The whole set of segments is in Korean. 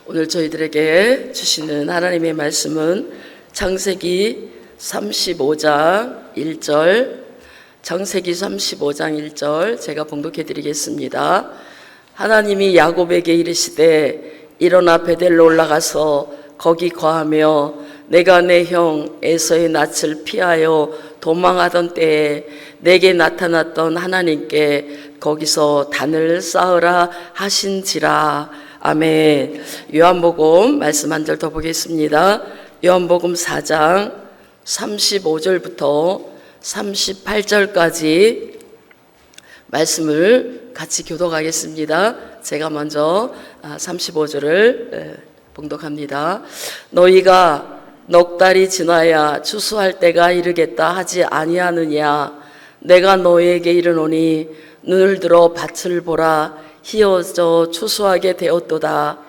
오늘 저희들에게 주시는 하나님의 말씀은 창세기 35장 1절, 창세기 35장 1절 제가 봉독해 드리겠습니다. 하나님이 야곱에게 이르시되 일어나 베델로 올라가서 거기 거하며 내가 내 형 에서의 낯을 피하여 도망하던 때에 내게 나타났던 하나님께 거기서 단을 쌓으라 하신지라. 아멘. 요한복음 말씀 한 절 더 보겠습니다. 요한복음 4장 35절부터 38절까지 말씀을 같이 교독하겠습니다. 제가 먼저 35절을 봉독합니다. 너희가 넉 달이 지나야 추수할 때가 이르겠다 하지 아니하느냐. 내가 너희에게 이르노니 눈을 들어 밭을 보라. 희어져 추수하게 되었도다.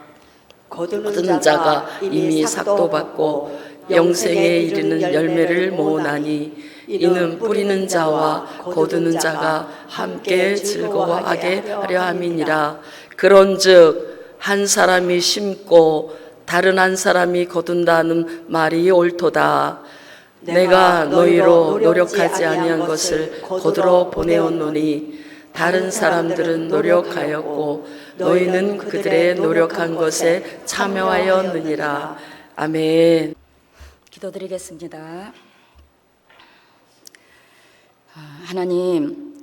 거두는 자가 이미 삭도 받고 영생에 이르는 열매를 모으나니 이는 뿌리는 자와 거두는 자가 함께 즐거워하게 하려 함이니라. 그런즉 한 사람이 심고 다른 한 사람이 거둔다는 말이 옳도다. 내가 너희로 노력하지 아니한 것을 거두러 보내었노니 다른 사람들은 노력하였고 너희는 그들의 노력한 것에 참여하였느니라. 아멘. 기도드리겠습니다. 하나님,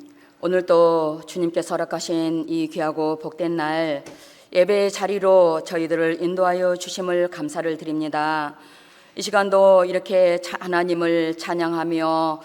오늘도 주님께서 허락하신 이 귀하고 복된 날 예배의 자리로 저희들을 인도하여 주심을 감사를 드립니다. 이 시간도 이렇게 하나님을 찬양하며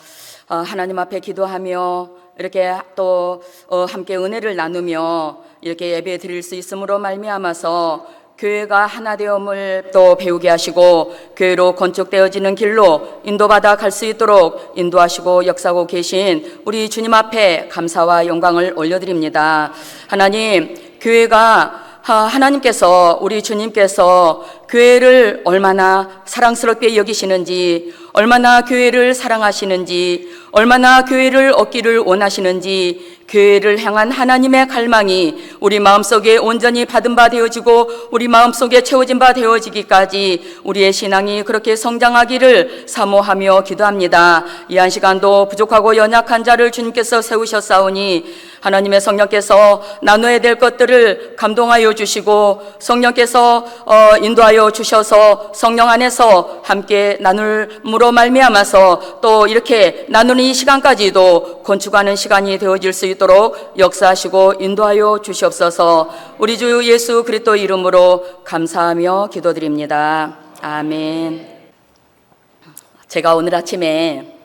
하나님 앞에 기도하며 이렇게 또 함께 은혜를 나누며 이렇게 예배 드릴 수 있음으로 말미암아서 교회가 하나 되음을 또 배우게 하시고 교회로 건축되어지는 길로 인도받아 갈 수 있도록 인도하시고 역사하고 계신 우리 주님 앞에 감사와 영광을 올려드립니다. 하나님, 교회가 하나님께서 우리 주님께서 교회를 얼마나 사랑스럽게 여기시는지, 얼마나 교회를 사랑하시는지, 얼마나 교회를 얻기를 원하시는지, 교회를 향한 하나님의 갈망이 우리 마음속에 온전히 받은 바 되어지고 우리 마음속에 채워진 바 되어지기까지 우리의 신앙이 그렇게 성장하기를 사모하며 기도합니다. 이 한 시간도 부족하고 연약한 자를 주님께서 세우셨사오니 하나님의 성령께서 나눠야 될 것들을 감동하여 주시고 성령께서 인도하여 주셔서 성령 안에서 함께 나눌므로 말미암아서 또 이렇게 나누는 이 시간까지도 건축하는 시간이 되어질 수 있도록 역사하시고 인도하여 주시옵소서. 우리 주 예수 그리스도 이름으로 감사하며 기도드립니다. 아멘. 제가 오늘 아침에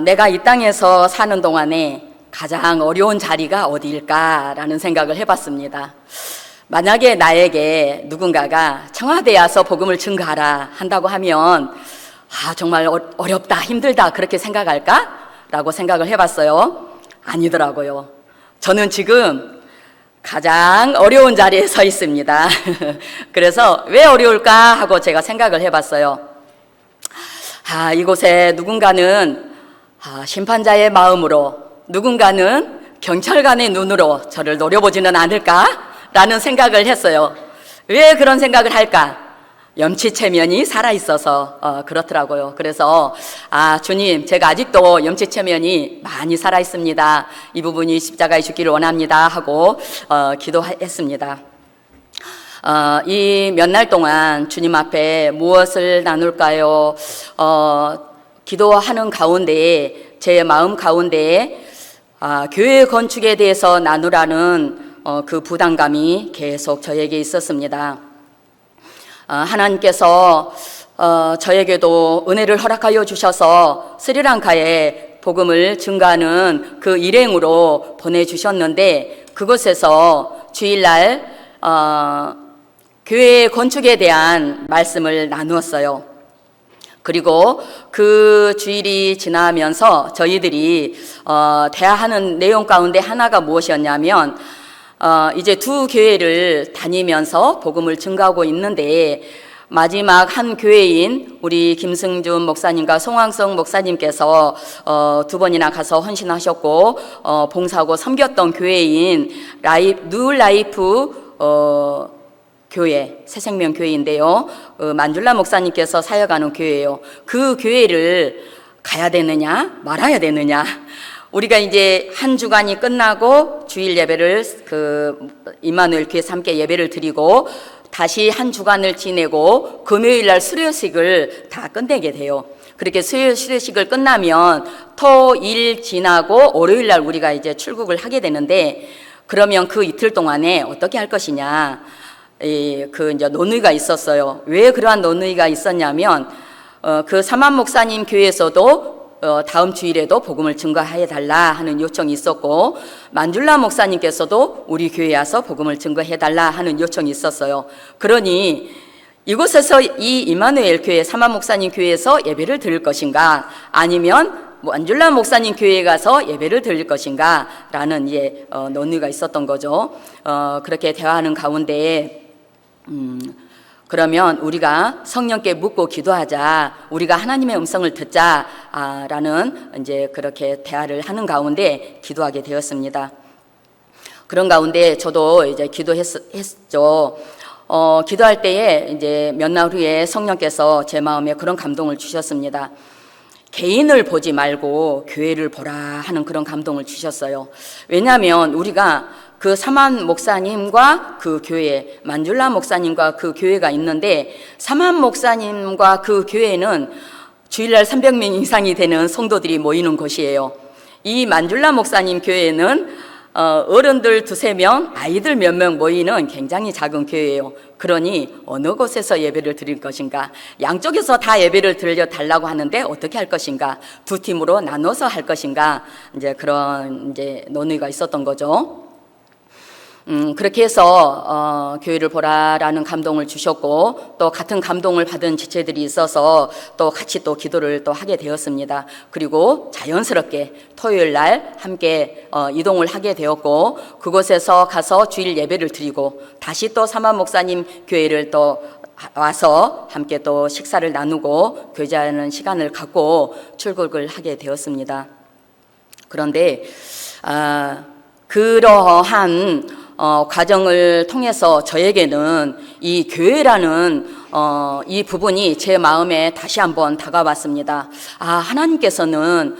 내가 이 땅에서 사는 동안에 가장 어려운 자리가 어디일까라는 생각을 해봤습니다. 만약에 나에게 누군가가 청와대에 와서 복음을 증거하라 한다고 하면 정말 어렵다, 힘들다 그렇게 생각할까? 라고 생각을 해봤어요. 아니더라고요. 저는 지금 가장 어려운 자리에 서 있습니다. 그래서 왜 어려울까 하고 제가 생각을 해봤어요. 이곳에 누군가는 심판자의 마음으로, 누군가는 경찰관의 눈으로 저를 노려보지는 않을까라는 생각을 했어요. 왜 그런 생각을 할까? 염치체면이 살아있어서 그렇더라고요. 그래서 주님, 제가 아직도 염치체면이 많이 살아있습니다. 이 부분이 십자가에 죽기를 원합니다 하고 기도했습니다. 이 몇 날 동안 주님 앞에 무엇을 나눌까요? 기도하는 가운데 제 마음 가운데 교회 건축에 대해서 나누라는 그 부담감이 계속 저에게 있었습니다. 하나님께서 저에게도 은혜를 허락하여 주셔서 스리랑카에 복음을 증거하는 그 일행으로 보내주셨는데 그곳에서 주일날 교회 건축에 대한 말씀을 나누었어요. 그리고 그 주일이 지나면서 저희들이 대화하는 내용 가운데 하나가 무엇이었냐면 이제 두 교회를 다니면서 복음을 증거하고 있는데 마지막 한 교회인 우리 김승준 목사님과 송황성 목사님께서 두 번이나 가서 헌신하셨고 봉사하고 섬겼던 교회인 뉴 라이프 교회, 새생명교회인데요. 만줄라 목사님께서 사역하는 교회예요. 그 교회를 가야 되느냐 말아야 되느냐. 우리가 이제 한 주간이 끝나고 주일 예배를 임마누엘 교회에서 함께 예배를 드리고 다시 한 주간을 지내고 금요일 날 수료식을 다 끝내게 돼요. 그렇게 수료식을 끝나면 토일 지나고 월요일 날 우리가 이제 출국을 하게 되는데, 그러면 그 이틀 동안에 어떻게 할 것이냐, 이제 논의가 있었어요. 왜 그러한 논의가 있었냐면, 그 사만 목사님 교회에서도 다음 주일에도 복음을 증거해 달라 하는 요청이 있었고, 만줄라 목사님께서도 우리 교회에 와서 복음을 증거해 달라 하는 요청이 있었어요. 그러니 이곳에서 이 임마누엘 교회, 사만 목사님 교회에서 예배를 드릴 것인가, 아니면 만줄라 목사님 교회에 가서 예배를 드릴 것인가 라는 논의가 있었던 거죠. 그렇게 대화하는 가운데 그러면 우리가 성령께 묻고 기도하자, 우리가 하나님의 음성을 듣자 라는 이제 그렇게 대화를 하는 가운데 기도하게 되었습니다. 그런 가운데 저도 이제 기도했죠. 기도할 때에 이제 몇 날 후에 성령께서 제 마음에 그런 감동을 주셨습니다. 개인을 보지 말고 교회를 보라 하는 그런 감동을 주셨어요. 왜냐하면 우리가 그 사만 목사님과 그 교회, 만줄라 목사님과 그 교회가 있는데, 사만 목사님과 그 교회는 주일날 300명 이상이 되는 성도들이 모이는 곳이에요. 이 만줄라 목사님 교회는 어른들 2-3명, 아이들 몇 명 모이는 굉장히 작은 교회예요. 그러니 어느 곳에서 예배를 드릴 것인가, 양쪽에서 다 예배를 드려 달라고 하는데 어떻게 할 것인가, 2팀으로 나눠서 할 것인가, 이제 그런 이제 논의가 있었던 거죠. 그렇게 해서 교회를 보라라는 감동을 주셨고, 또 같은 감동을 받은 지체들이 있어서 또 같이 또 기도를 또 하게 되었습니다. 그리고 자연스럽게 토요일 날 함께 이동을 하게 되었고, 그곳에서 가서 주일 예배를 드리고 다시 또 사만 목사님 교회를 또 와서 함께 또 식사를 나누고 교제하는 시간을 갖고 출국을 하게 되었습니다. 그런데 그러한 과정을 통해서 저에게는 이 교회라는 이 부분이 제 마음에 다시 한번 다가왔습니다. 하나님께서는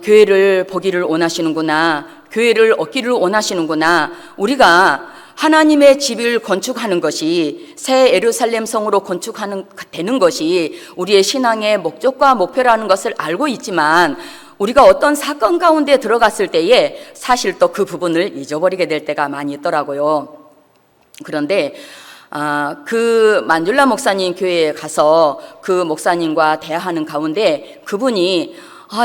교회를 보기를 원하시는구나, 교회를 얻기를 원하시는구나. 우리가 하나님의 집을 건축하는 것이, 새 예루살렘 성으로 되는 것이 우리의 신앙의 목적과 목표라는 것을 알고 있지만, 우리가 어떤 사건 가운데 들어갔을 때에 사실 또 그 부분을 잊어버리게 될 때가 많이 있더라고요. 그런데 그 만줄라 목사님 교회에 가서 그 목사님과 대화하는 가운데 그분이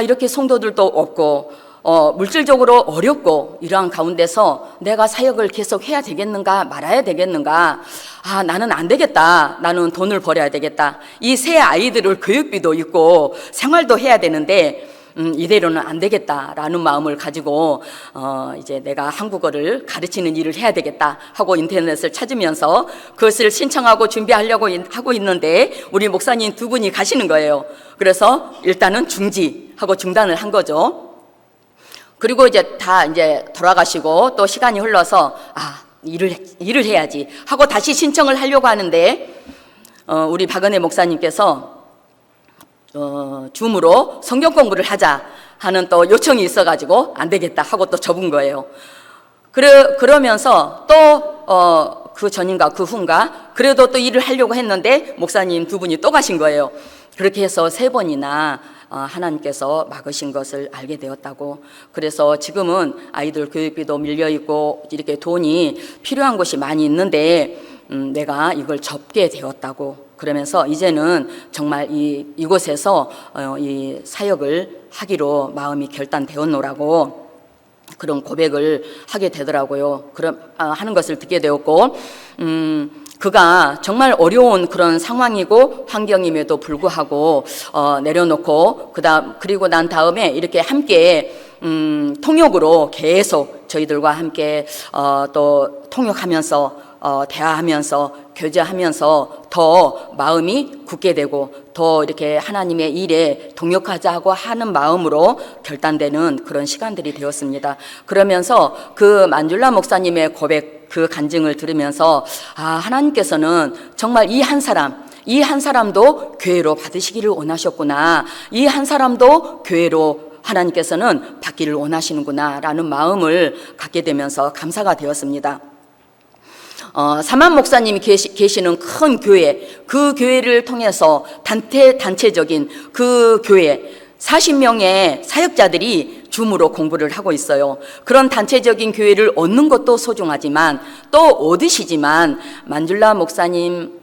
이렇게 성도들도 없고 물질적으로 어렵고 이러한 가운데서 내가 사역을 계속 해야 되겠는가 말아야 되겠는가, 나는 안 되겠다, 나는 돈을 벌어야 되겠다, 이 새 아이들을 교육비도 있고 생활도 해야 되는데 이대로는 안 되겠다라는 마음을 가지고 이제 내가 한국어를 가르치는 일을 해야 되겠다 하고 인터넷을 찾으면서 그것을 신청하고 준비하려고 하고 있는데 우리 목사님 2분이 가시는 거예요. 그래서 일단은 중지하고 중단을 한 거죠. 그리고 이제 다 이제 돌아가시고 또 시간이 흘러서 일을 해야지 하고 다시 신청을 하려고 하는데 우리 박은혜 목사님께서 줌으로 성경 공부를 하자 하는 또 요청이 있어가지고 안 되겠다 하고 또 접은 거예요. 그러면서 또 그 전인가 그 후인가 그래도 또 일을 하려고 했는데 목사님 2분이 또 가신 거예요. 그렇게 해서 3번이나 하나님께서 막으신 것을 알게 되었다고. 그래서 지금은 아이들 교육비도 밀려있고 이렇게 돈이 필요한 곳이 많이 있는데 내가 이걸 접게 되었다고. 그러면서 이제는 정말 이곳에서 이 사역을 하기로 마음이 결단되었노라고 그런 고백을 하게 되더라고요. 하는 것을 듣게 되었고, 그가 정말 어려운 그런 상황이고 환경임에도 불구하고 내려놓고 그리고 난 다음에 이렇게 함께 통역으로 계속 저희들과 함께 또 통역하면서 대화하면서 교제하면서 더 마음이 굳게 되고 더 이렇게 하나님의 일에 동역하자고 하는 마음으로 결단되는 그런 시간들이 되었습니다. 그러면서 그 만줄라 목사님의 고백, 그 간증을 들으면서 하나님께서는 정말 이 한 사람도 교회로 받으시기를 원하셨구나. 이 한 사람도 교회로 하나님께서는 받기를 원하시는구나 라는 마음을 갖게 되면서 감사가 되었습니다. 사만 목사님이 계시는 큰 교회, 그 교회를 통해서 단체적인 그 교회 40명의 사역자들이 줌으로 공부를 하고 있어요. 그런 단체적인 교회를 얻는 것도 소중하지만 또 얻으시지만 만줄라 목사님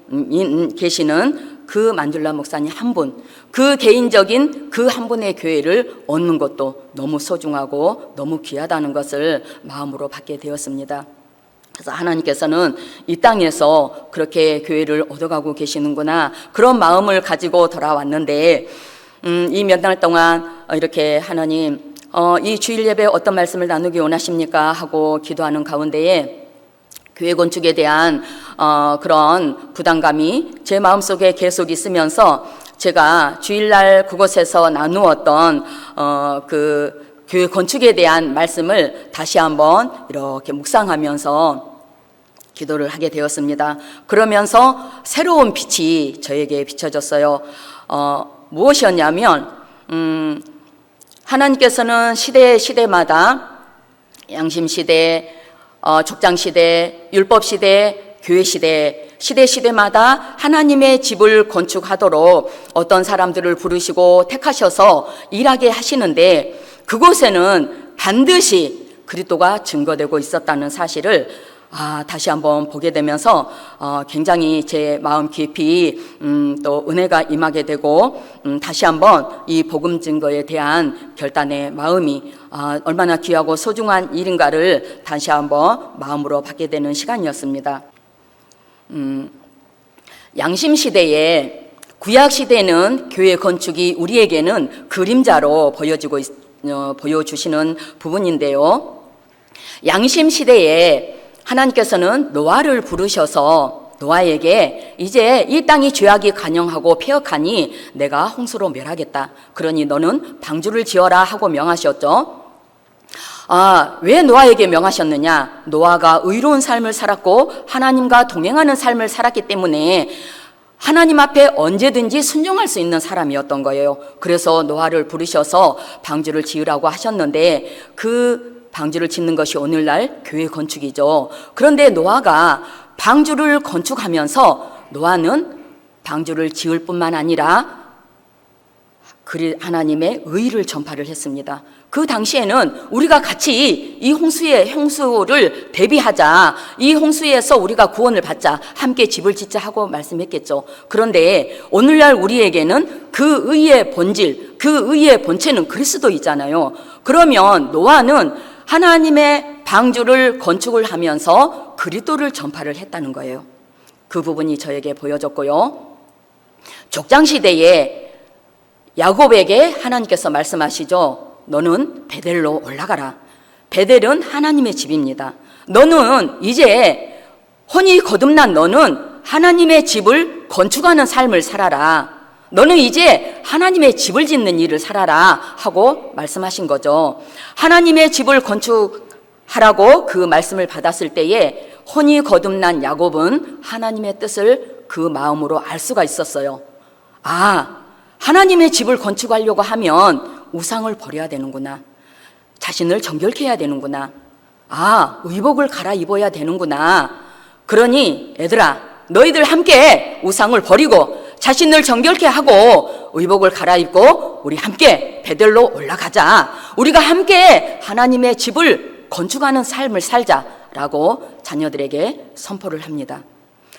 계시는 그 만줄라 목사님 한 분, 그 개인적인 그 한 분의 교회를 얻는 것도 너무 소중하고 너무 귀하다는 것을 마음으로 받게 되었습니다. 그래서 하나님께서는 이 땅에서 그렇게 교회를 얻어가고 계시는구나, 그런 마음을 가지고 돌아왔는데 이 몇 달 동안 이렇게 하나님 이 주일 예배에 어떤 말씀을 나누기 원하십니까 하고 기도하는 가운데에 교회 건축에 대한 그런 부담감이 제 마음속에 계속 있으면서 제가 주일날 그곳에서 나누었던 그 교회 건축에 대한 말씀을 다시 한번 이렇게 묵상하면서 기도를 하게 되었습니다. 그러면서 새로운 빛이 저에게 비춰졌어요. 무엇이었냐면 하나님께서는 시대마다 양심시대, 족장시대, 율법시대, 시대마다 하나님의 집을 건축하도록 어떤 사람들을 부르시고 택하셔서 일하게 하시는데 그곳에는 반드시 그리스도가 증거되고 있었다는 사실을 다시 한번 보게 되면서 굉장히 제 마음 깊이 또 은혜가 임하게 되고 다시 한번 이 복음 증거에 대한 결단의 마음이 얼마나 귀하고 소중한 일인가를 다시 한번 마음으로 받게 되는 시간이었습니다. 양심시대에 구약시대는 교회 건축이 우리에게는 그림자로 보여주시는 부분인데요. 양심시대에 하나님께서는 노아를 부르셔서 노아에게 이제 이 땅이 죄악이 간영하고 폐역하니 내가 홍수로 멸하겠다. 그러니 너는 방주를 지어라 하고 명하셨죠. 왜 노아에게 명하셨느냐? 노아가 의로운 삶을 살았고 하나님과 동행하는 삶을 살았기 때문에 하나님 앞에 언제든지 순종할 수 있는 사람이었던 거예요. 그래서 노아를 부르셔서 방주를 지으라고 하셨는데 그 방주를 짓는 것이 오늘날 교회 건축이죠. 그런데 노아가 방주를 건축하면서 노아는 방주를 지을 뿐만 아니라 하나님의 의를 전파를 했습니다. 그 당시에는 우리가 같이 이 홍수를 대비하자, 이 홍수에서 우리가 구원을 받자, 함께 집을 짓자 하고 말씀했겠죠. 그런데 오늘날 우리에게는 그 의의 본질, 그 의의 본체는 그리스도이잖아요. 그러면 노아는 하나님의 방주를 건축을 하면서 그리스도를 전파를 했다는 거예요. 그 부분이 저에게 보여졌고요. 족장시대에 야곱에게 하나님께서 말씀하시죠. 너는 베델로 올라가라. 베델은 하나님의 집입니다. 너는 이제 혼이 거듭난 너는 하나님의 집을 건축하는 삶을 살아라. 너는 이제 하나님의 집을 짓는 일을 살아라 하고 말씀하신 거죠. 하나님의 집을 건축하라고 그 말씀을 받았을 때에 혼이 거듭난 야곱은 하나님의 뜻을 그 마음으로 알 수가 있었어요. 하나님의 집을 건축하려고 하면 우상을 버려야 되는구나. 자신을 정결케 해야 되는구나. 의복을 갈아입어야 되는구나. 그러니 얘들아, 너희들 함께 우상을 버리고 자신을 정결케 하고 의복을 갈아입고 우리 함께 베델로 올라가자. 우리가 함께 하나님의 집을 건축하는 삶을 살자라고 자녀들에게 선포를 합니다.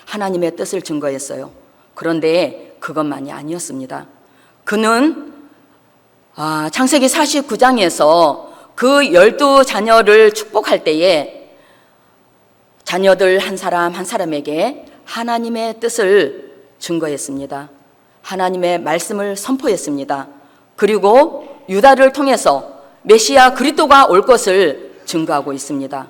하나님의 뜻을 증거했어요. 그런데 그것만이 아니었습니다. 그는 창세기 49장에서 그 12자녀를 축복할 때에 자녀들 한 사람 한 사람에게 하나님의 뜻을 증거했습니다. 하나님의 말씀을 선포했습니다. 그리고 유다를 통해서 메시아 그리스도가 올 것을 증거하고 있습니다.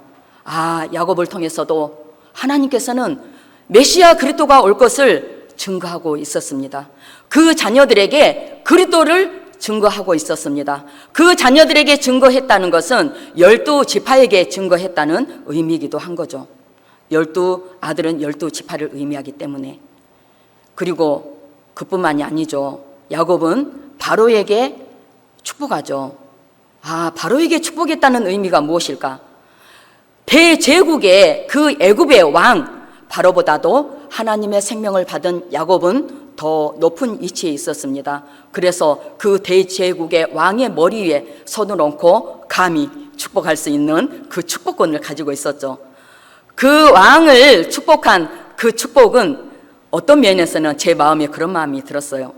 야곱을 통해서도 하나님께서는 메시아 그리스도가 올 것을 증거하고 있었습니다. 그 자녀들에게 그리스도를 증거하고 있었습니다. 그 자녀들에게 증거했다는 것은 12지파에게 증거했다는 의미이기도 한 거죠. 12아들은 12지파를 의미하기 때문에. 그리고 그뿐만이 아니죠. 야곱은 바로에게 축복하죠. 바로에게 축복했다는 의미가 무엇일까? 대제국의 그 애굽의 왕 바로보다도 하나님의 생명을 받은 야곱은 더 높은 위치에 있었습니다. 그래서 그 대제국의 왕의 머리 위에 손을 얹고 감히 축복할 수 있는 그 축복권을 가지고 있었죠. 그 왕을 축복한 그 축복은 어떤 면에서는 제 마음에 그런 마음이 들었어요.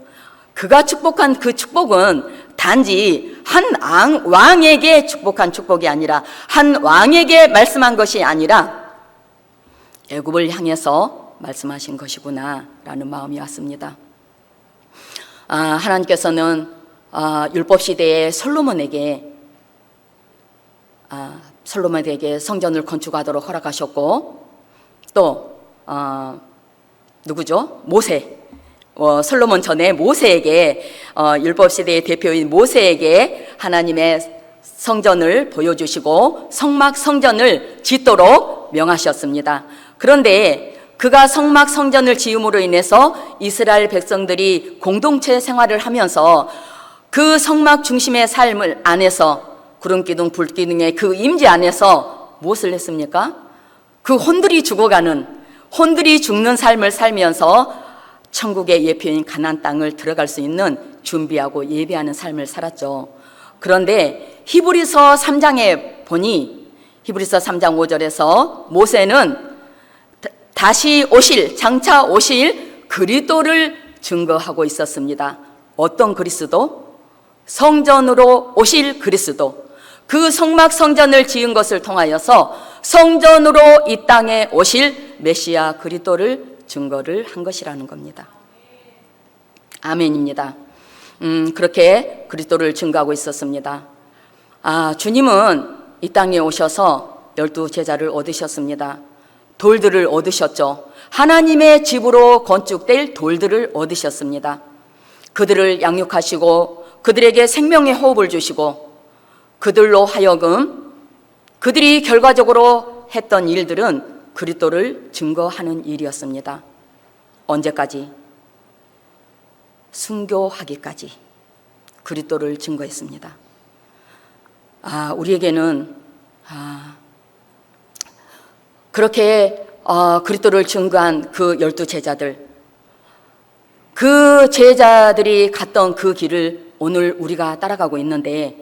그가 축복한 그 축복은 단지 한 왕에게 축복한 축복이 아니라, 한 왕에게 말씀한 것이 아니라 애굽을 향해서 말씀하신 것이구나 라는 마음이 왔습니다. 하나님께서는 율법 시대에 솔로몬에게 성전을 건축하도록 허락하셨고, 또 누구죠? 모세. 솔로몬 전에 모세에게, 율법 시대의 대표인 모세에게 하나님의 성전을 보여주시고 성막 성전을 짓도록 명하셨습니다. 그런데 그가 성막 성전을 지음으로 인해서 이스라엘 백성들이 공동체 생활을 하면서 그 성막 중심의 삶을 안에서, 구름기둥 불기둥의 그 임재 안에서 무엇을 했습니까? 그 혼들이 죽는 삶을 살면서 천국의 예표인 가나안 땅을 들어갈 수 있는 준비하고 예배하는 삶을 살았죠. 그런데 히브리서 3장에 보니, 히브리서 3장 5절에서 모세는 장차 오실 그리스도를 증거하고 있었습니다. 어떤 그리스도? 성전으로 오실 그리스도. 그 성막 성전을 지은 것을 통하여서 성전으로 이 땅에 오실 메시아 그리스도를 증거를 한 것이라는 겁니다. 아멘입니다. 그렇게 그리스도를 증거하고 있었습니다. 주님은 이 땅에 오셔서 12제자를 얻으셨습니다. 돌들을 얻으셨죠. 하나님의 집으로 건축될 돌들을 얻으셨습니다. 그들을 양육하시고 그들에게 생명의 호흡을 주시고, 그들로 하여금 그들이 결과적으로 했던 일들은 그리스도를 증거하는 일이었습니다. 언제까지? 순교하기까지 그리스도를 증거했습니다. 우리에게는 그렇게 그리스도를 증거한 그 12제자들, 그 제자들이 갔던 그 길을 오늘 우리가 따라가고 있는데,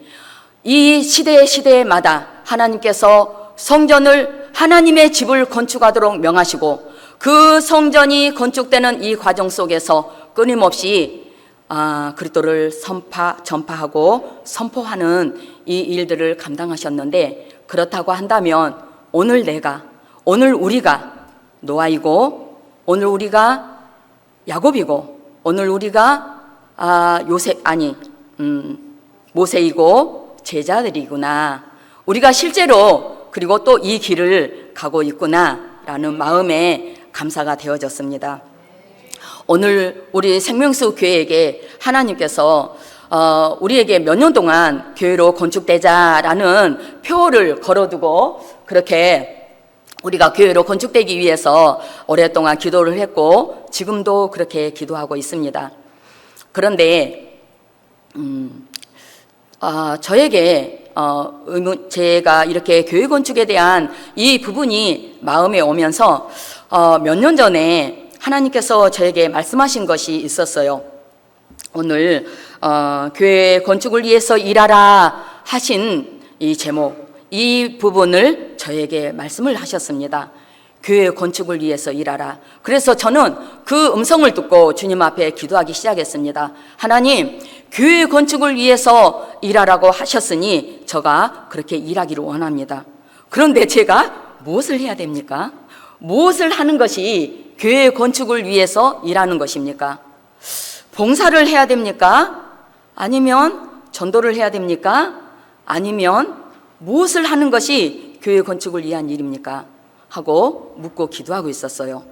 이 시대마다 하나님께서 성전을, 하나님의 집을 건축하도록 명하시고, 그 성전이 건축되는 이 과정 속에서 끊임없이 그리스도를 전파하고 선포하는 이 일들을 감당하셨는데, 그렇다고 한다면 오늘 우리가 노아이고, 오늘 우리가 야곱이고, 오늘 우리가 모세이고 제자들이구나, 우리가 실제로 그리고 또 이 길을 가고 있구나 라는 마음에 감사가 되어졌습니다. 오늘 우리 생명수 교회에게 하나님께서 우리에게 몇 년 동안 교회로 건축되자라는 표를 걸어두고, 그렇게 우리가 교회로 건축되기 위해서 오랫동안 기도를 했고 지금도 그렇게 기도하고 있습니다. 그런데 저에게 제가 이렇게 교회 건축에 대한 이 부분이 마음에 오면서 몇 년 전에 하나님께서 저에게 말씀하신 것이 있었어요. 오늘 교회 건축을 위해서 일하라 하신 이 제목, 이 부분을 저에게 말씀을 하셨습니다. 교회 건축을 위해서 일하라. 그래서 저는 그 음성을 듣고 주님 앞에 기도하기 시작했습니다. 하나님, 교회 건축을 위해서 일하라고 하셨으니 제가 그렇게 일하기를 원합니다. 그런데 제가 무엇을 해야 됩니까? 무엇을 하는 것이 교회 건축을 위해서 일하는 것입니까? 봉사를 해야 됩니까? 아니면 전도를 해야 됩니까? 아니면 무엇을 하는 것이 교회 건축을 위한 일입니까? 하고 묻고 기도하고 있었어요.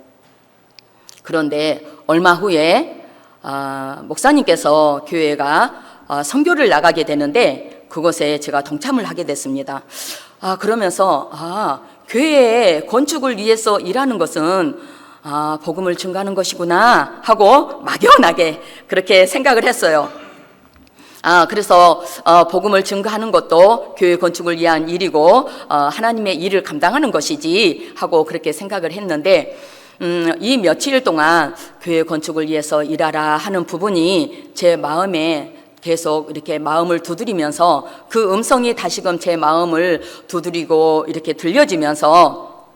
그런데 얼마 후에 목사님께서 교회가 선교를 나가게 되는데 그곳에 제가 동참을 하게 됐습니다. 그러면서 교회의 건축을 위해서 일하는 것은 복음을 증거하는 것이구나 하고 막연하게 그렇게 생각을 했어요. 그래서 복음을 증거하는 것도 교회 건축을 위한 일이고 하나님의 일을 감당하는 것이지 하고 그렇게 생각을 했는데 이 며칠 동안 교회 건축을 위해서 일하라 하는 부분이 제 마음에 계속 이렇게 마음을 두드리면서 그 음성이 다시금 제 마음을 두드리고 이렇게 들려지면서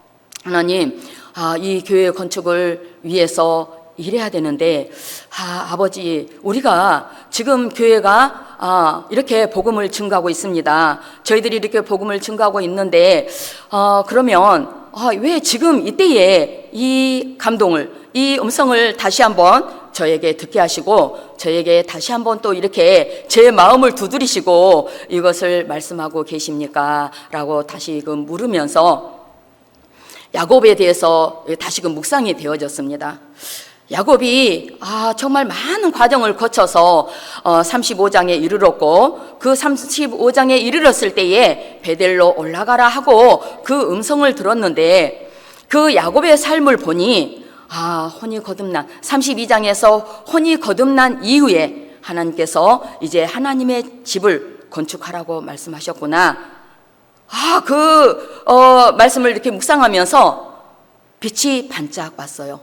하나님, 이 교회 건축을 위해서 일해야 되는데 아버지, 우리가 지금 교회가 이렇게 복음을 증거하고 있습니다. 저희들이 이렇게 복음을 증거하고 있는데 그러면 왜 지금 이때에 이 감동을, 이 음성을 다시 한번 저에게 듣게 하시고 저에게 다시 한번 또 이렇게 제 마음을 두드리시고 이것을 말씀하고 계십니까? 라고 다시금 물으면서 야곱에 대해서 다시금 묵상이 되어졌습니다. 야곱이 정말 많은 과정을 거쳐서 35장에 이르렀고 그 35장에 이르렀을 때에 베델로 올라가라 하고 그 음성을 들었는데 그 야곱의 삶을 보니 혼이 거듭난 32장에서 혼이 거듭난 이후에 하나님께서 이제 하나님의 집을 건축하라고 말씀하셨구나. 그 말씀을 이렇게 묵상하면서 빛이 반짝 왔어요.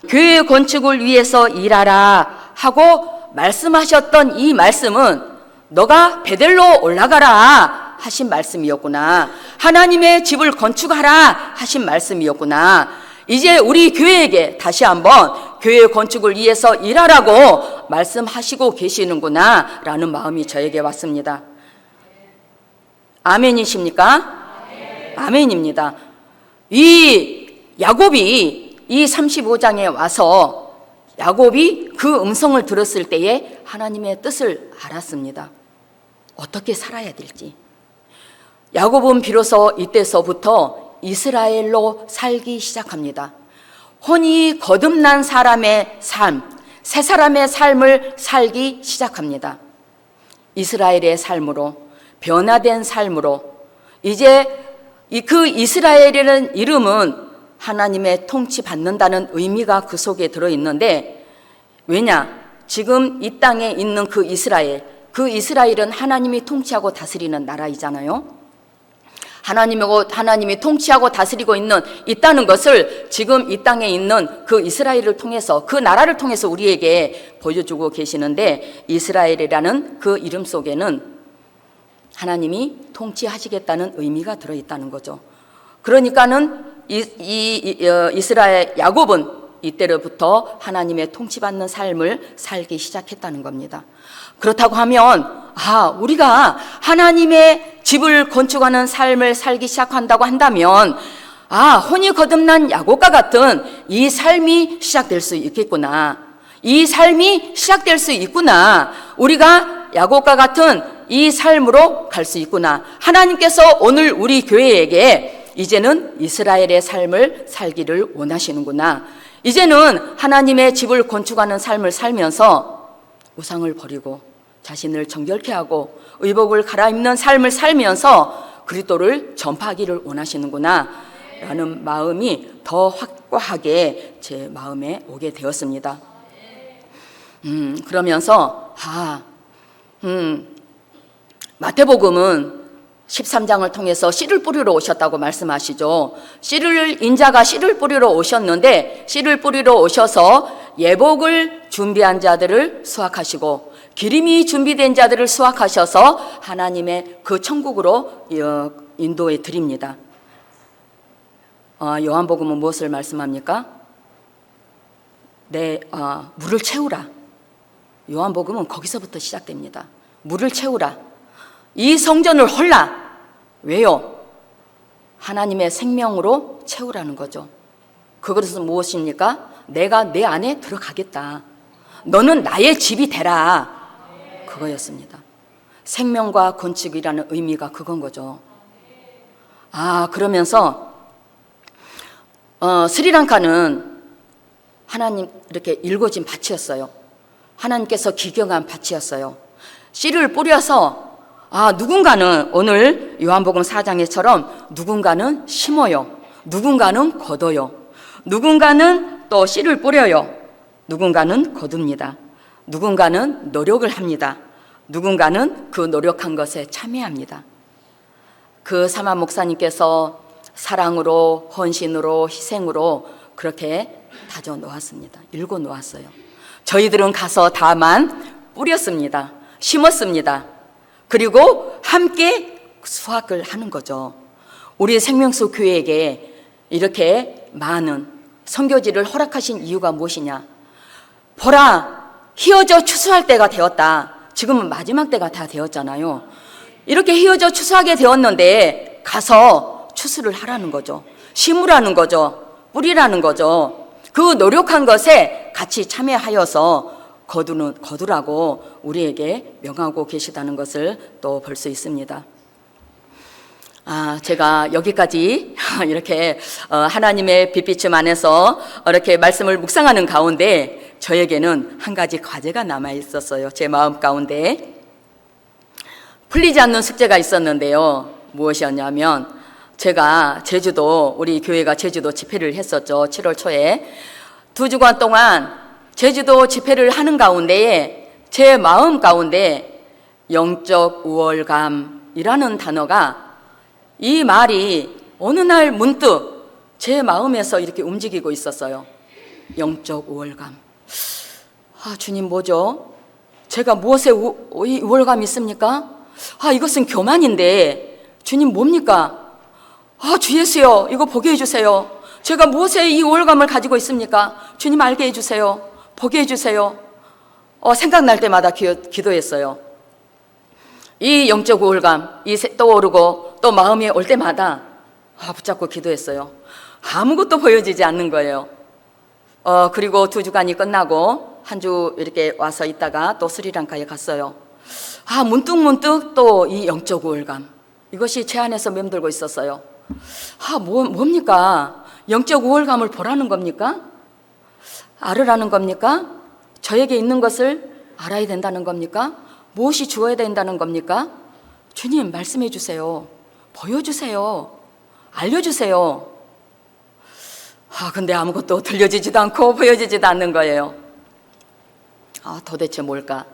교회 건축을 위해서 일하라 하고 말씀하셨던 이 말씀은 너가 베델로 올라가라 하신 말씀이었구나. 하나님의 집을 건축하라 하신 말씀이었구나. 이제 우리 교회에게 다시 한번 교회 건축을 위해서 일하라고 말씀하시고 계시는구나 라는 마음이 저에게 왔습니다. 아멘이십니까? 아멘입니다. 이 야곱이 이 35장에 와서 야곱이 그 음성을 들었을 때에 하나님의 뜻을 알았습니다. 어떻게 살아야 될지. 야곱은 비로소 이때서부터 이스라엘로 살기 시작합니다. 혼이 거듭난 사람의 삶, 새 사람의 삶을 살기 시작합니다. 이스라엘의 삶으로, 변화된 삶으로. 이제 그 이스라엘이라는 이름은 하나님의 통치받는다는 의미가 그 속에 들어있는데, 왜냐? 지금 이 땅에 있는 그 이스라엘은 하나님이 통치하고 다스리는 나라이잖아요. 하나님이 통치하고 다스리고 있다는 것을 지금 이 땅에 있는 그 이스라엘을 통해서, 그 나라를 통해서 우리에게 보여주고 계시는데, 이스라엘이라는 그 이름 속에는 하나님이 통치하시겠다는 의미가 들어있다는 거죠. 그러니까는 이스라엘 야곱은 이때로부터 하나님의 통치받는 삶을 살기 시작했다는 겁니다. 그렇다고 하면 우리가 하나님의 집을 건축하는 삶을 살기 시작한다고 한다면 혼이 거듭난 야곱과 같은 이 삶이 시작될 수 있겠구나. 이 삶이 시작될 수 있구나. 우리가 야곱과 같은 이 삶으로 갈 수 있구나. 하나님께서 오늘 우리 교회에게 이제는 이스라엘의 삶을 살기를 원하시는구나. 이제는 하나님의 집을 건축하는 삶을 살면서 우상을 버리고 자신을 정결케 하고 의복을 갈아입는 삶을 살면서 그리스도를 전파하기를 원하시는구나 라는 마음이 더 확고하게 제 마음에 오게 되었습니다. 그러면서 마태복음은 13장을 통해서 씨를 뿌리러 오셨다고 말씀하시죠. 인자가 씨를 뿌리러 오셨는데, 씨를 뿌리러 오셔서 예복을 준비한 자들을 수확하시고 기름이 준비된 자들을 수확하셔서 하나님의 그 천국으로 인도해 드립니다. 요한복음은 무엇을 말씀합니까? 물을 채우라. 요한복음은 거기서부터 시작됩니다. 물을 채우라. 이 성전을 헐라. 왜요? 하나님의 생명으로 채우라는 거죠. 그것은 무엇입니까? 내가 내 안에 들어가겠다. 너는 나의 집이 되라. 그거였습니다. 생명과 건축이라는 의미가 그건 거죠. 그러면서 스리랑카는 하나님 이렇게 일궈진 밭이었어요. 하나님께서 기경한 밭이었어요. 씨를 뿌려서 누군가는 오늘 요한복음 4장에처럼 누군가는 심어요. 누군가는 거둬요. 누군가는 또 씨를 뿌려요. 누군가는 거둡니다. 누군가는 노력을 합니다. 누군가는 그 노력한 것에 참여합니다. 그 사마 목사님께서 사랑으로, 헌신으로, 희생으로 그렇게 다져 놓았습니다. 일궈 놓았어요. 저희들은 가서 다만 뿌렸습니다. 심었습니다. 그리고 함께 수확을 하는 거죠. 우리 생명수 교회에게 이렇게 많은 선교지를 허락하신 이유가 무엇이냐? 보라, 휘어져 추수할 때가 되었다. 지금은 마지막 때가 다 되었잖아요. 이렇게 휘어져 추수하게 되었는데 가서 추수를 하라는 거죠. 심으라는 거죠. 뿌리라는 거죠. 그 노력한 것에 같이 참여하여서 거두라고 우리에게 명하고 계시다는 것을 또 볼 수 있습니다. 제가 여기까지 이렇게 하나님의 빛비춤 안에서 이렇게 말씀을 묵상하는 가운데 저에게는 한 가지 과제가 남아 있었어요. 제 마음 가운데 풀리지 않는 숙제가 있었는데요. 무엇이었냐면 제가 제주도, 우리 교회가 제주도 집회를 했었죠. 7월 초에 2주간 동안 제주도 집회를 하는 가운데에 제 마음 가운데 영적 우월감이라는 단어가, 이 말이 어느 날 문득 제 마음에서 이렇게 움직이고 있었어요. 영적 우월감. 주님 뭐죠? 제가 무엇에 우월감이 있습니까? 이것은 교만인데 주님 뭡니까? 주 예수여, 이거 보게 해주세요. 제가 무엇에 이 우월감을 가지고 있습니까? 주님 알게 해주세요. 보게 해주세요. 생각날 때마다 기도했어요. 이 영적 우월감, 떠오르고 또 마음에 올 때마다 붙잡고 기도했어요. 아무것도 보여지지 않는 거예요. 그리고 2주간이 끝나고 한 주 이렇게 와서 있다가 또 스리랑카에 갔어요. 문득 또 이 영적 우월감, 이것이 제 안에서 맴돌고 있었어요. 뭡니까? 영적 우월감을 보라는 겁니까? 알으라는 겁니까? 저에게 있는 것을 알아야 된다는 겁니까? 무엇이 주어야 된다는 겁니까? 주님 말씀해 주세요. 보여주세요. 알려주세요. 근데 아무것도 들려지지도 않고 보여지지도 않는 거예요. 도대체 뭘까?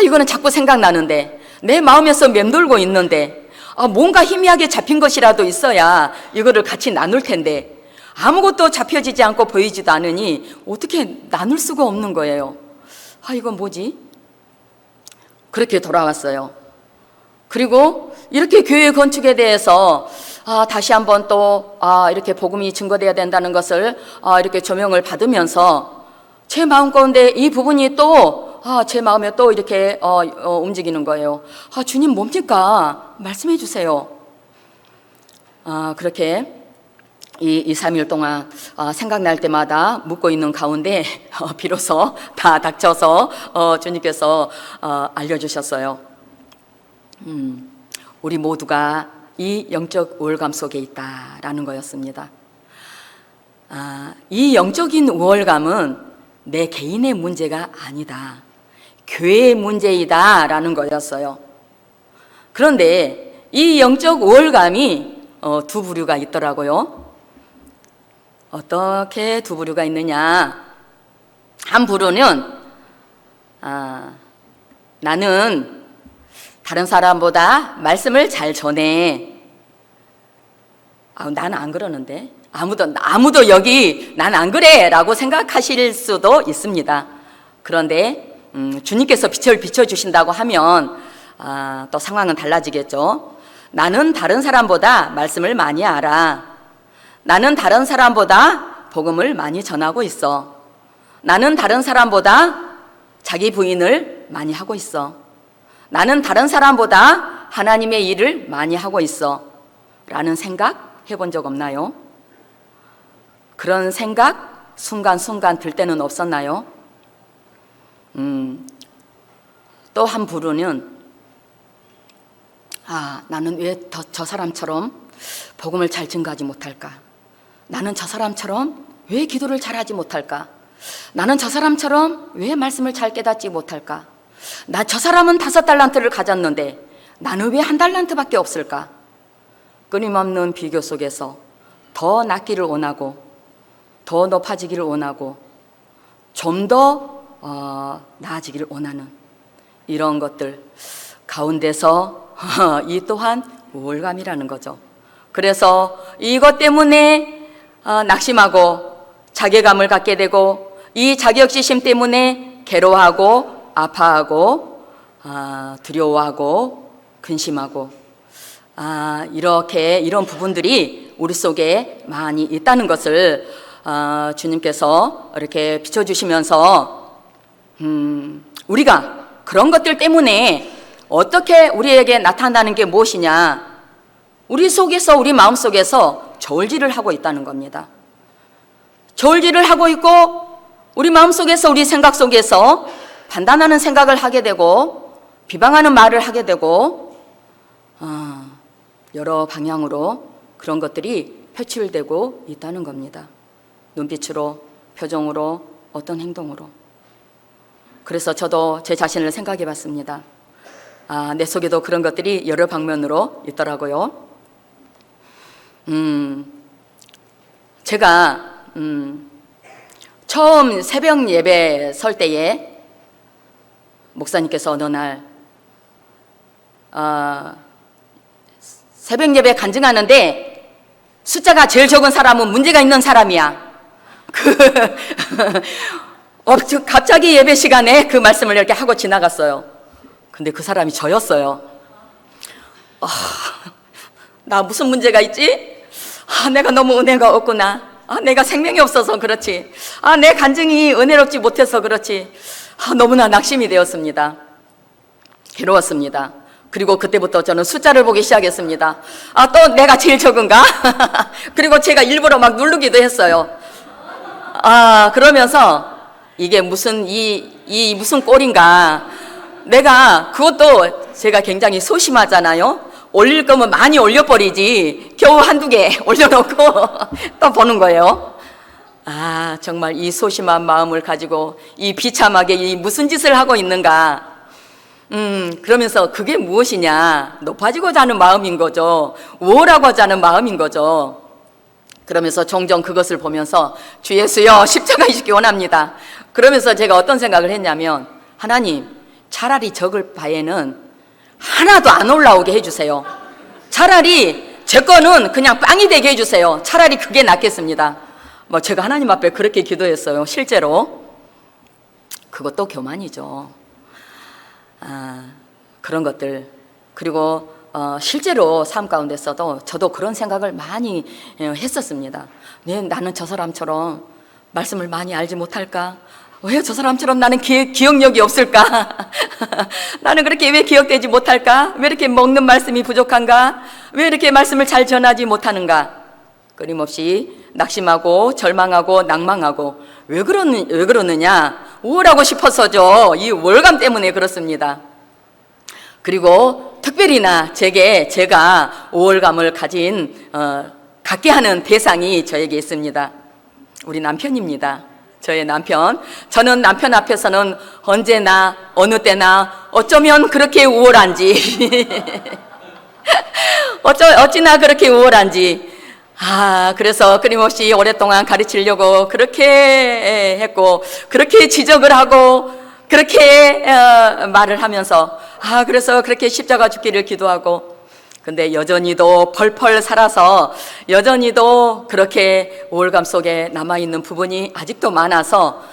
이거는 자꾸 생각나는데, 내 마음에서 맴돌고 있는데, 뭔가 희미하게 잡힌 것이라도 있어야 이거를 같이 나눌 텐데 아무것도 잡혀지지 않고 보이지도 않으니 어떻게 나눌 수가 없는 거예요. 이건 뭐지? 그렇게 돌아왔어요. 그리고 이렇게 교회 건축에 대해서 다시 한번 또 이렇게 복음이 증거되어야 된다는 것을 이렇게 조명을 받으면서 제 마음 가운데 이 부분이 또 제 마음에 또 이렇게 움직이는 거예요. 주님 뭡니까? 말씀해 주세요. 그렇게 2-3일 동안 생각날 때마다 묻고 있는 가운데 비로소 다 닥쳐서 주님께서 알려주셨어요. 우리 모두가 이 영적 우월감 속에 있다라는 거였습니다. 이 영적인 우월감은 내 개인의 문제가 아니다. 교회의 문제이다라는 거였어요. 그런데 이 영적 우월감이 두 부류가 있더라고요. 어떻게 두 부류가 있느냐? 한 부류는 나는 다른 사람보다 말씀을 잘 전해. 나는 안 그러는데. 아무도 여기 난 안 그래 라고 생각하실 수도 있습니다. 그런데 주님께서 빛을 비춰주신다고 하면 또 상황은 달라지겠죠. 나는 다른 사람보다 말씀을 많이 알아. 나는 다른 사람보다 복음을 많이 전하고 있어. 나는 다른 사람보다 자기 부인을 많이 하고 있어. 나는 다른 사람보다 하나님의 일을 많이 하고 있어. 라는 생각 해본 적 없나요? 그런 생각 순간순간 들 때는 없었나요? 또 한 부류는 나는 왜 저 사람처럼 복음을 잘 증가하지 못할까? 나는 저 사람처럼 왜 기도를 잘하지 못할까? 나는 저 사람처럼 왜 말씀을 잘 깨닫지 못할까? 저 사람은 5달란트를 가졌는데 나는 왜 1달란트밖에 없을까? 끊임없는 비교 속에서 더 낫기를 원하고 더 높아지기를 원하고 좀 더 나아지기를 원하는 이런 것들 가운데서 이 또한 우월감이라는 거죠. 그래서 이것 때문에 낙심하고 자괴감을 갖게 되고 이 자격지심 때문에 괴로워하고 아파하고 두려워하고 근심하고 이렇게 이런 부분들이 우리 속에 많이 있다는 것을 주님께서 이렇게 비춰주시면서 우리가 그런 것들 때문에 어떻게 우리에게 나타나는 게 무엇이냐? 우리 속에서 우리 마음속에서 저울질을 하고 있다는 겁니다. 저울질을 하고 있고 우리 마음속에서 우리 생각 속에서 판단하는 생각을 하게 되고 비방하는 말을 하게 되고 여러 방향으로 그런 것들이 표출되고 있다는 겁니다. 눈빛으로, 표정으로, 어떤 행동으로. 그래서 저도 제 자신을 생각해 봤습니다. 내 속에도 그런 것들이 여러 방면으로 있더라고요. 제가 처음 새벽 예배 설 때에 목사님께서 어느 날 새벽 예배 간증하는데 숫자가 제일 적은 사람은 문제가 있는 사람이야. 갑자기 예배 시간에 그 말씀을 이렇게 하고 지나갔어요. 근데 그 사람이 저였어요. 나 무슨 문제가 있지? 내가 너무 은혜가 없구나. 내가 생명이 없어서 그렇지. 내 간증이 은혜롭지 못해서 그렇지. 너무나 낙심이 되었습니다. 괴로웠습니다. 그리고 그때부터 저는 숫자를 보기 시작했습니다. 또 내가 제일 적은가? 그리고 제가 일부러 막 누르기도 했어요. 그러면서 이게 무슨 무슨 꼴인가? 내가 그것도 제가 굉장히 소심하잖아요. 올릴 거면 많이 올려버리지 겨우 한두 개 올려놓고 또 보는 거예요. 정말 이 소심한 마음을 가지고 이 비참하게 이 무슨 짓을 하고 있는가. 그러면서 그게 무엇이냐? 높아지고자 하는 마음인 거죠. 우월하고자 하는 마음인 거죠. 그러면서 종종 그것을 보면서 주 예수여 십자가 지기 원합니다. 그러면서 제가 어떤 생각을 했냐면 하나님 차라리 적을 바에는 하나도 안 올라오게 해주세요. 차라리 제 거는 그냥 빵이 되게 해주세요. 차라리 그게 낫겠습니다. 제가 하나님 앞에 그렇게 기도했어요. 실제로 그것도 교만이죠. 그런 것들 그리고 실제로 삶 가운데서도 저도 그런 생각을 많이 했었습니다. 나는 저 사람처럼 말씀을 많이 알지 못할까? 왜 저 사람처럼 나는 기억력이 없을까? 나는 그렇게 왜 기억되지 못할까? 왜 이렇게 먹는 말씀이 부족한가? 왜 이렇게 말씀을 잘 전하지 못하는가? 끊임없이 낙심하고 절망하고 낭망하고 왜 그러느냐? 우월하고 싶어서죠. 이 우월감 때문에 그렇습니다. 그리고 특별히나 제가 우월감을 갖게 하는 대상이 저에게 있습니다. 우리 남편입니다. 저의 남편. 저는 남편 앞에서는 언제나 어느 때나 어쩌면 그렇게 우월한지 어찌나 그렇게 우월한지 그래서 끊임없이 오랫동안 가르치려고 그렇게 했고 그렇게 지적을 하고 그렇게 말을 하면서 그래서 그렇게 십자가 죽기를 기도하고 근데 여전히도 펄펄 살아서 여전히도 그렇게 우월감 속에 남아있는 부분이 아직도 많아서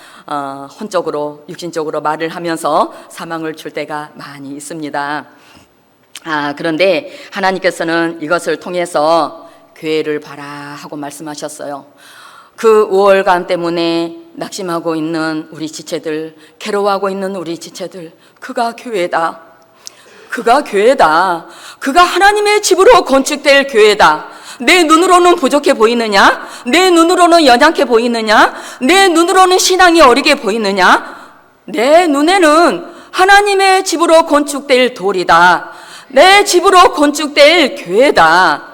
혼적으로 육신적으로 말을 하면서 사망을 줄 때가 많이 있습니다. 그런데 하나님께서는 이것을 통해서 교회를 봐라 하고 말씀하셨어요. 그 우월감 때문에 낙심하고 있는 우리 지체들, 괴로워하고 있는 우리 지체들, 그가 교회다. 그가 교회다. 그가 하나님의 집으로 건축될 교회다. 내 눈으로는 부족해 보이느냐? 내 눈으로는 연약해 보이느냐? 내 눈으로는 신앙이 어리게 보이느냐? 내 눈에는 하나님의 집으로 건축될 돌이다. 내 집으로 건축될 교회다.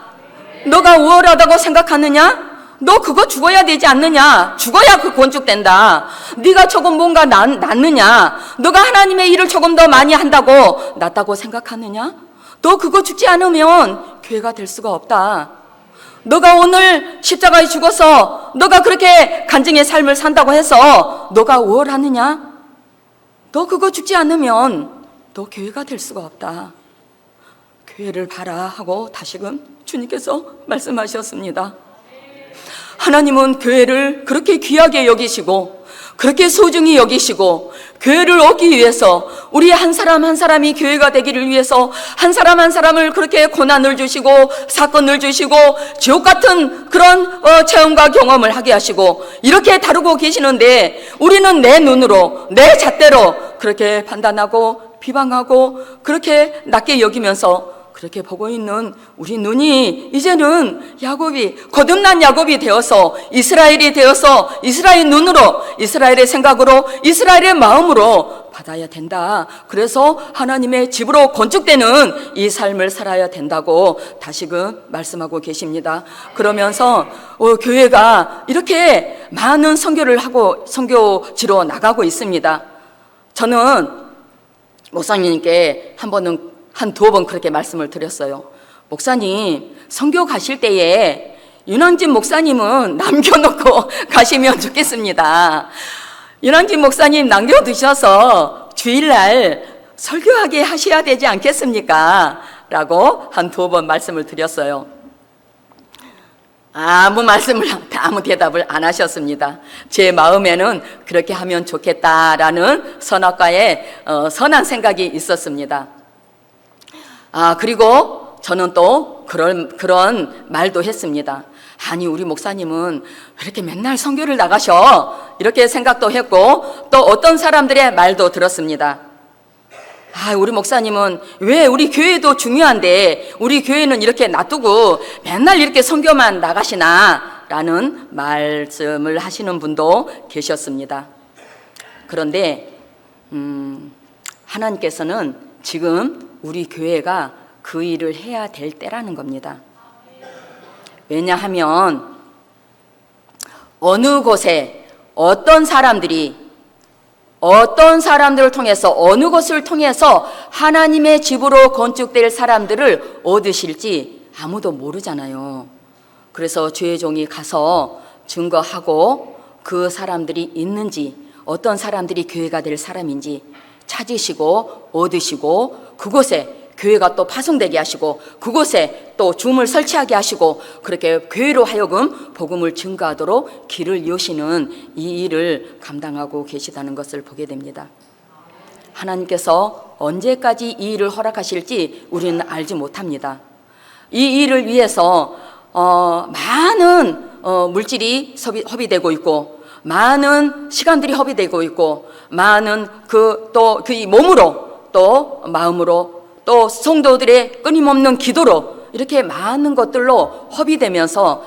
너가 우월하다고 생각하느냐? 너 그거 죽어야 되지 않느냐? 죽어야 그 건축된다. 네가 조금 뭔가 낫느냐? 너가 하나님의 일을 조금 더 많이 한다고 낫다고 생각하느냐? 너 그거 죽지 않으면 교회가 될 수가 없다. 너가 오늘 십자가에 죽어서 너가 그렇게 간증의 삶을 산다고 해서 너가 우월하느냐? 너 그거 죽지 않으면 너 교회가 될 수가 없다. 교회를 봐라 하고 다시금 주님께서 말씀하셨습니다. 하나님은 교회를 그렇게 귀하게 여기시고 그렇게 소중히 여기시고 교회를 얻기 위해서 우리 한 사람 한 사람이 교회가 되기를 위해서 한 사람 한 사람을 그렇게 고난을 주시고 사건을 주시고 지옥 같은 그런 체험과 경험을 하게 하시고 이렇게 다루고 계시는데 우리는 내 눈으로 내 잣대로 그렇게 판단하고 비방하고 그렇게 낮게 여기면서 그렇게 보고 있는 우리 눈이 이제는 야곱이 거듭난 야곱이 되어서 이스라엘이 되어서 이스라엘 눈으로 이스라엘의 생각으로 이스라엘의 마음으로 받아야 된다. 그래서 하나님의 집으로 건축되는 이 삶을 살아야 된다고 다시금 말씀하고 계십니다. 그러면서 교회가 이렇게 많은 선교를 하고 선교지로 나가고 있습니다. 저는 목사님께 한 두어 번 그렇게 말씀을 드렸어요. 목사님, 선교 가실 때에 윤항진 목사님은 남겨놓고 가시면 좋겠습니다. 윤항진 목사님 남겨두셔서 주일날 설교하게 하셔야 되지 않겠습니까? 라고 한 두어 번 말씀을 드렸어요. 아무 대답을 안 하셨습니다. 제 마음에는 그렇게 하면 좋겠다라는 선악과의 선한 생각이 있었습니다. 그리고 저는 또 그런 말도 했습니다. 아니, 우리 목사님은 왜 이렇게 맨날 선교를 나가셔? 이렇게 생각도 했고, 또 어떤 사람들의 말도 들었습니다. 우리 목사님은 왜 우리 교회도 중요한데, 우리 교회는 이렇게 놔두고 맨날 이렇게 선교만 나가시나? 라는 말씀을 하시는 분도 계셨습니다. 그런데, 하나님께서는 지금 우리 교회가 그 일을 해야 될 때라는 겁니다. 왜냐하면 어느 곳에 어떤 사람들을 통해서 어느 것을 통해서 하나님의 집으로 건축될 사람들을 얻으실지 아무도 모르잖아요. 그래서 주의 종이 가서 증거하고 그 사람들이 있는지 어떤 사람들이 교회가 될 사람인지 찾으시고 얻으시고 그곳에 교회가 또 파송되게 하시고 그곳에 또 줌을 설치하게 하시고 그렇게 교회로 하여금 복음을 증거하도록 길을 여시는 이 일을 감당하고 계시다는 것을 보게 됩니다. 하나님께서 언제까지 이 일을 허락하실지 우리는 알지 못합니다. 이 일을 위해서 많은 물질이 허비되고 있고 많은 시간들이 허비되고 있고 많은 몸으로 또 마음으로 또 성도들의 끊임없는 기도로 이렇게 많은 것들로 허비되면서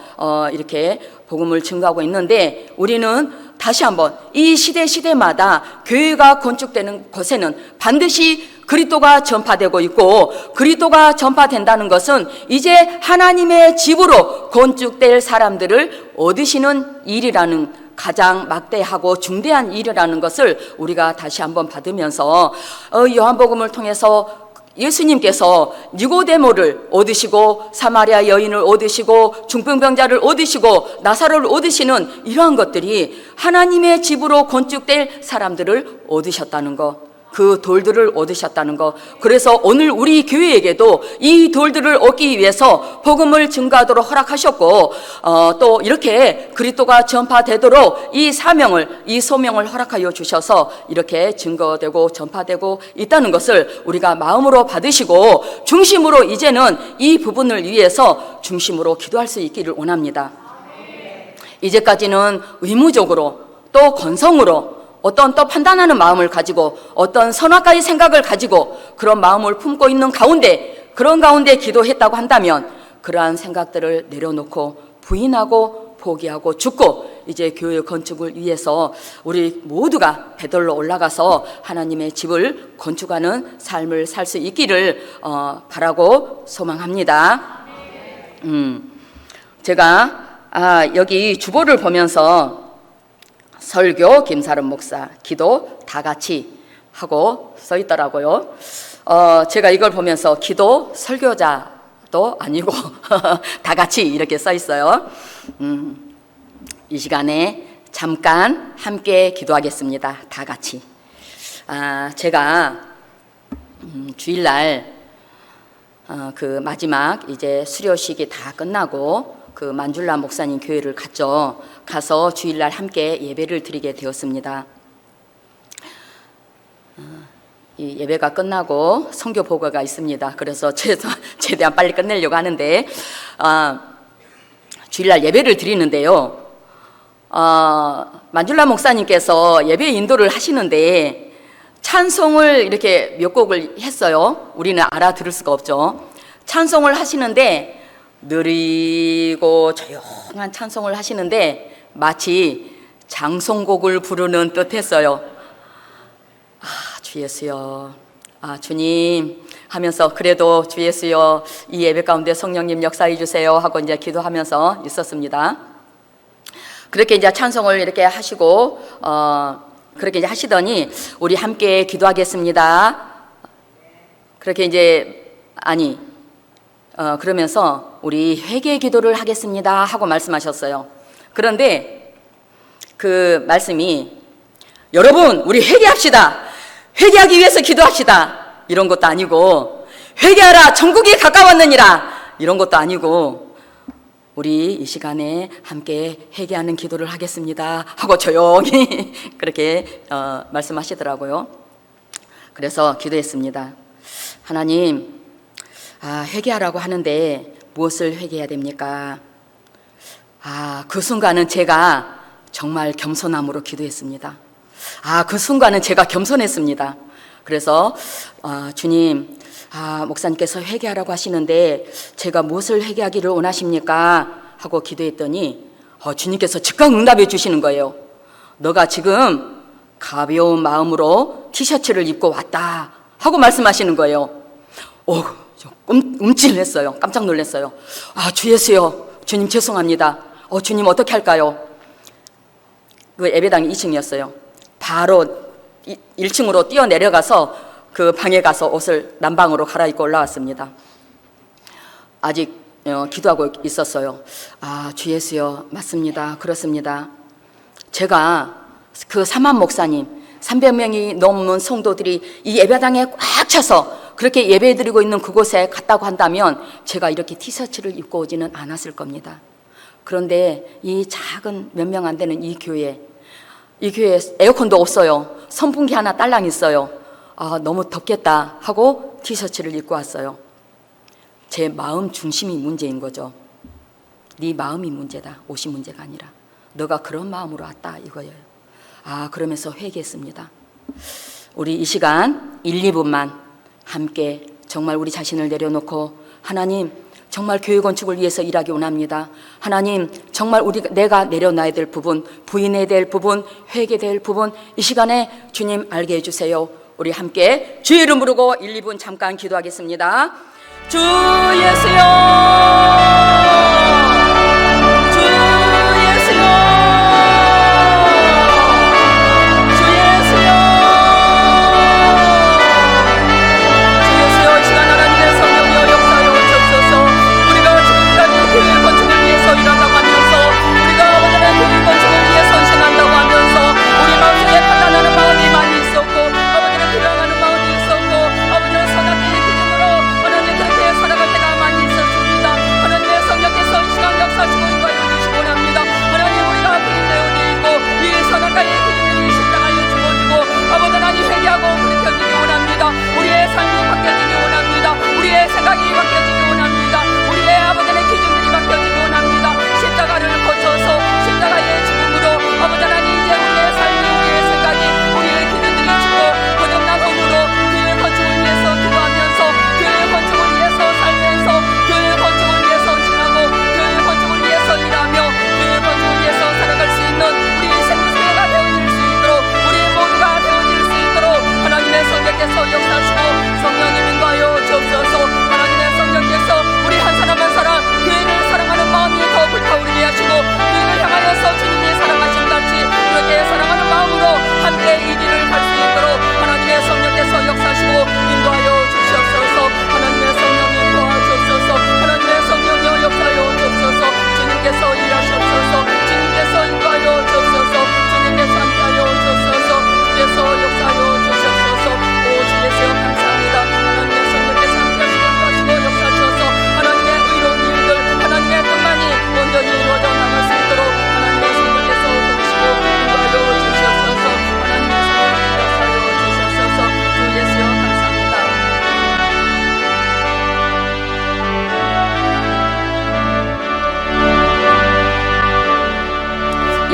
이렇게 복음을 증거하고 있는데 우리는 다시 한번 이 시대마다 교회가 건축되는 곳에는 반드시 그리스도가 전파되고 있고 그리스도가 전파된다는 것은 이제 하나님의 집으로 건축될 사람들을 얻으시는 일이라는 가장 막대하고 중대한 일이라는 것을 우리가 다시 한번 받으면서 요한복음을 통해서 예수님께서 니고데모를 얻으시고 사마리아 여인을 얻으시고 중풍병자를 얻으시고 나사로를 얻으시는 이러한 것들이 하나님의 집으로 건축될 사람들을 얻으셨다는 것, 그 돌들을 얻으셨다는 것. 그래서 오늘 우리 교회에게도 이 돌들을 얻기 위해서 복음을 증거하도록 허락하셨고 또 이렇게 그리스도가 전파되도록 이 사명을 이 소명을 허락하여 주셔서 이렇게 증거되고 전파되고 있다는 것을 우리가 마음으로 받으시고 중심으로 이제는 이 부분을 위해서 중심으로 기도할 수 있기를 원합니다. 이제까지는 의무적으로 또 건성으로 어떤 또 판단하는 마음을 가지고 어떤 선악과의 생각을 가지고 그런 마음을 품고 있는 그런 가운데 기도했다고 한다면 그러한 생각들을 내려놓고 부인하고 포기하고 죽고 이제 교회 건축을 위해서 우리 모두가 배들로 올라가서 하나님의 집을 건축하는 삶을 살 수 있기를 바라고 소망합니다. 제가 여기 주보를 보면서 설교 김사름 목사, 기도 다 같이 하고 써 있더라고요. 제가 이걸 보면서 기도 설교자도 아니고 다 같이 이렇게 써 있어요. 이 시간에 잠깐 함께 기도하겠습니다. 다 같이. 제가 주일날 그 마지막 이제 수료식이 다 끝나고 그 만줄라 목사님 교회를 갔죠. 가서 주일날 함께 예배를 드리게 되었습니다. 이 예배가 끝나고 선교 보고가 있습니다. 그래서 최대한 빨리 끝내려고 하는데 주일날 예배를 드리는데요. 만줄라 목사님께서 예배 인도를 하시는데 찬송을 이렇게 몇 곡을 했어요. 우리는 알아들을 수가 없죠. 찬송을 하시는데 느리고 조용한 찬송을 하시는데 마치 장송곡을 부르는 듯 했어요. 주 예수여, 주님 하면서 그래도 주 예수여 이 예배 가운데 성령님 역사해 주세요 하고 이제 기도하면서 있었습니다. 그렇게 이제 찬송을 이렇게 하시고 그렇게 이제 하시더니 우리 함께 기도하겠습니다. 그렇게 이제 그러면서 우리 회개 기도를 하겠습니다 하고 말씀하셨어요. 그런데 그 말씀이 여러분 우리 회개합시다. 회개하기 위해서 기도합시다. 이런 것도 아니고 회개하라 천국이 가까웠느니라 이런 것도 아니고 우리 이 시간에 함께 회개하는 기도를 하겠습니다 하고 조용히 그렇게 말씀하시더라고요. 그래서 기도했습니다. 하나님, 회개하라고 하는데 무엇을 회개해야 됩니까? 그 순간은 제가 정말 겸손함으로 기도했습니다. 그 순간은 제가 겸손했습니다. 그래서 주님, 목사님께서 회개하라고 하시는데 제가 무엇을 회개하기를 원하십니까? 하고 기도했더니 주님께서 즉각 응답해 주시는 거예요. 너가 지금 가벼운 마음으로 티셔츠를 입고 왔다 하고 말씀하시는 거예요. 움찔했어요. 깜짝 놀랐어요. 주 예수요, 주님 죄송합니다. 주님 어떻게 할까요? 그 예배당이 2층이었어요. 바로 1층으로 뛰어내려가서 그 방에 가서 옷을 난방으로 갈아입고 올라왔습니다. 아직 기도하고 있었어요. 주 예수요, 맞습니다. 그렇습니다. 제가 그 사만 목사님 300명이 넘는 성도들이 이 예배당에 꽉 차서 그렇게 예배드리고 있는 그곳에 갔다고 한다면 제가 이렇게 티셔츠를 입고 오지는 않았을 겁니다. 그런데 이 작은 몇 명 안 되는 이 교회에 에어컨도 없어요. 선풍기 하나 딸랑 있어요. 너무 덥겠다 하고 티셔츠를 입고 왔어요. 제 마음 중심이 문제인 거죠. 네 마음이 문제다. 옷이 문제가 아니라 너가 그런 마음으로 왔다 이거예요. 그러면서 회개했습니다. 우리 이 시간 1, 2분만 함께 정말 우리 자신을 내려놓고 하나님 정말 교회 건축을 위해서 일하기 원합니다. 하나님 정말 내가 내려놔야 될 부분, 부인해야 될 부분, 회개될 부분 이 시간에 주님 알게 해주세요. 우리 함께 주의 이름 부르고 1, 2분 잠깐 기도하겠습니다. 주 예수여, 주 예수여, 주 예수여, 주 예수여. 이 시간 하나님의 성령여 역사여 주옵소서. 우리가 지금까지 교회 건축을 위해서 일한다고 하면서 우리가 오늘의 교회 건축을 위해 선신한다고 하면서 우리 마음속에 판단하는 마음이 많이 있었고 아버지를 비방하는 마음이 있었고 아버지를 선악의 기준으로 하나님 그렇게 살아갈 때가 많이 있었습니다. 하나님의 성령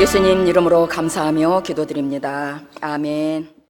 예수님 이름으로 감사하며 기도드립니다. 아멘.